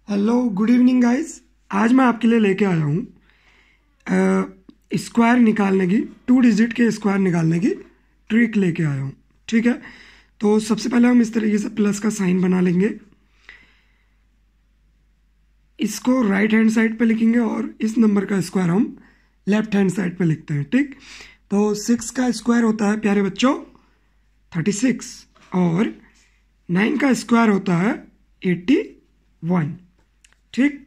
Hello good evening guys. आज मैं आपके लिए लेके आया हूँ स्क्वायर निकालने की, 2 डिजिट के स्क्वायर निकालने की ट्रिक लेके आया हूँ। ठीक है, तो सबसे पहले हम इस तरीके से प्लस का साइन बना लेंगे। इसको राइट हैंड साइड पे लिखेंगे और इस नंबर का स्क्वायर हम लेफ्ट हैंड साइड पे लिखते हैं। ठीक, तो 6 का स्क्वायर होता है प्यारे बच्चों 36 और 9 का स्क्वायर होता है 81। ठीक,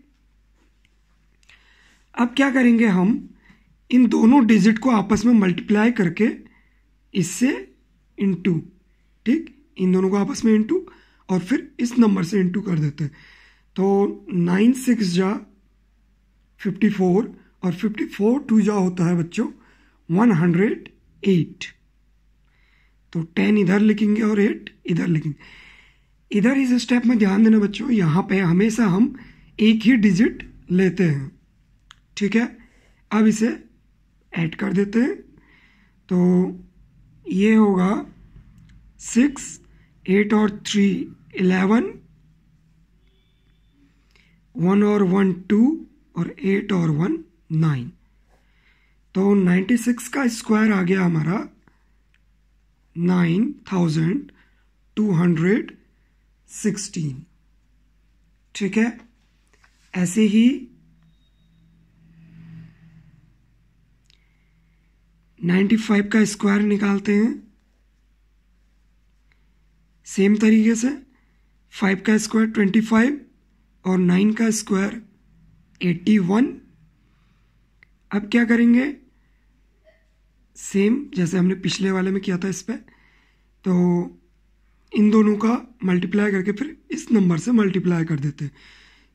अब क्या करेंगे, हम इन दोनों डिजिट को आपस में मल्टीप्लाई करके इससे इनटू, ठीक, इन दोनों को आपस में इनटू और फिर इस नंबर से इनटू कर देते हैं। तो 9 6 जा 54 और 54 2 जा होता है बच्चों 108। तो 10 इधर लिखेंगे और 8 इधर लिखेंगे। इधर इस स्टेप में ध्यान देना बच्चों, यहाँ पे हमेशा हम एक ही डिजिट लेते हैं। ठीक है, अब इसे ऐड कर देते हैं। तो ये होगा 6 8 और 3 11, 1 और 1 2 और 8 और 1 9। तो 96 का स्क्वायर आ गया हमारा 9216। ठीक है, ऐसे ही 95 का स्क्वायर निकालते हैं। सेम तरीके से 5 का स्क्वायर 25 और 9 का स्क्वायर 81। अब क्या करेंगे, सेम जैसे हमने पिछले वाले में किया था इस पे, तो इन दोनों का मल्टीप्लाई करके फिर इस नंबर से मल्टीप्लाई कर देते हैं।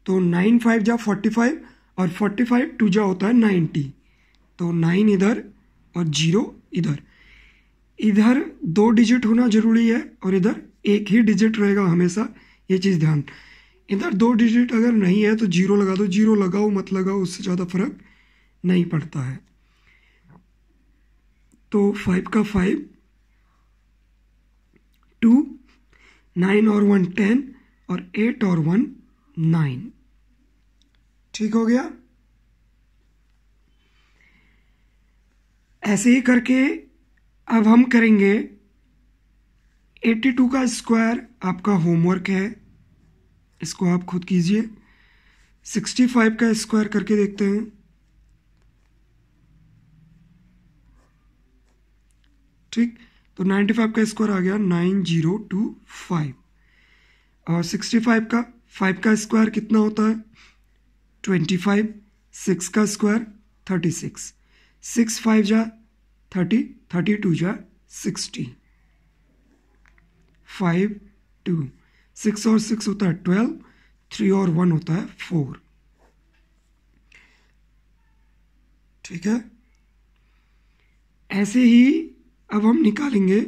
तो 9 5 जा 45 और 45 2 जा होता है 90। तो 9 इधर और 0 इधर। इधर 2 डिजिट होना जरूरी है और इधर एक ही डिजिट रहेगा हमेशा, ये चीज़ ध्यान। इधर 2 डिजिट अगर नहीं है तो 0 लगा दो, 0 लगाओ मत लगाओ उससे ज़्यादा फर्क नहीं पड़ता है। तो 5 का 5 2, 9 और 1 10 और 8 और 1 9। ठीक हो गया। ऐसे ही करके अब हम करेंगे 82 का स्क्वायर। आपका होमवर्क है, इसको आप खुद कीजिए। 65 का स्क्वायर करके देखते हैं। ठीक, तो 95 का स्क्वायर आ गया 9025 और 65 का 5 का स्क्वायर कितना होता है 25। 6 का स्क्वायर 36, 6 5 जा 30, 32 जा 60, 5 2, 6 और 6 होता है 12, 3 और 1 होता है 4। ठीक है, ऐसे ही अब हम निकालेंगे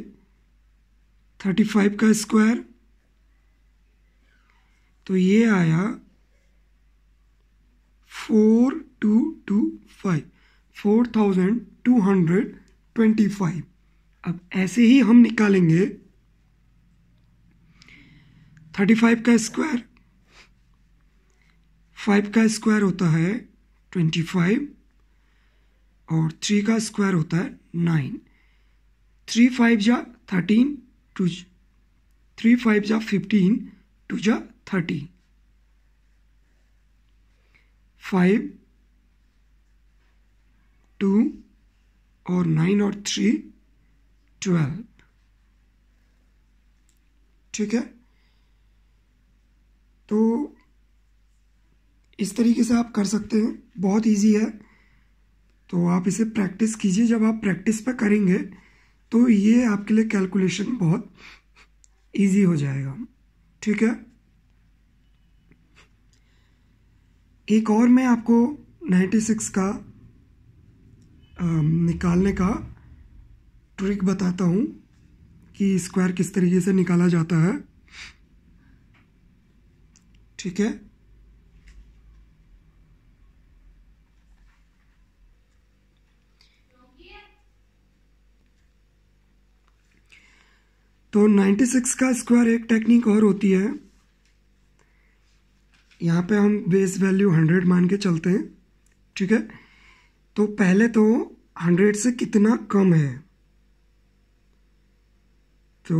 35 का स्क्वायर। तो ये आया 4225, 4225। अब ऐसे ही हम निकालेंगे 35 का स्क्वायर। 5 का स्क्वायर होता है 25 और 3 का स्क्वायर होता है 9। 3 5 जा 13, 2 3 5 जा 15, 2 जा 30, 5 2 और 9 और 3 12। ठीक है, तो इस तरीके से आप कर सकते हैं, बहुत इजी है। तो आप इसे प्रैक्टिस कीजिए। जब आप प्रैक्टिस पे करेंगे तो ये आपके लिए कैलकुलेशन बहुत इजी हो जाएगा। ठीक है, एक और मैं आपको 96 का निकालने का ट्रिक बताता हूँ कि स्क्वायर किस तरीके से निकाला जाता है। ठीक है, तो 96 का स्क्वायर एक टेक्निक और होती है। यहाँ पे हम बेस वैल्यू 100 मान के चलते हैं, ठीक है। तो पहले तो 100 से कितना कम है, तो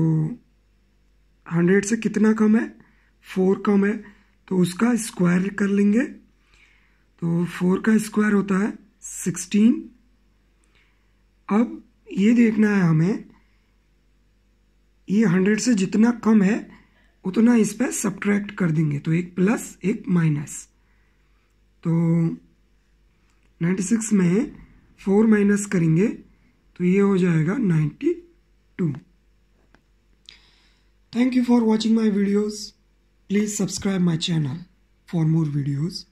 100 से कितना कम है, 4 कम है, तो उसका स्क्वायर कर लेंगे। तो 4 का स्क्वायर होता है 16। अब ये देखना है हमें, ये 100 से जितना कम है उतना इस पर सब्ट्रैक्ट कर देंगे, तो एक प्लस एक माइनस। तो 96 में 4 माइनस करेंगे तो ये हो जाएगा 92। Thank you for watching my videos. Please subscribe my channel for more videos.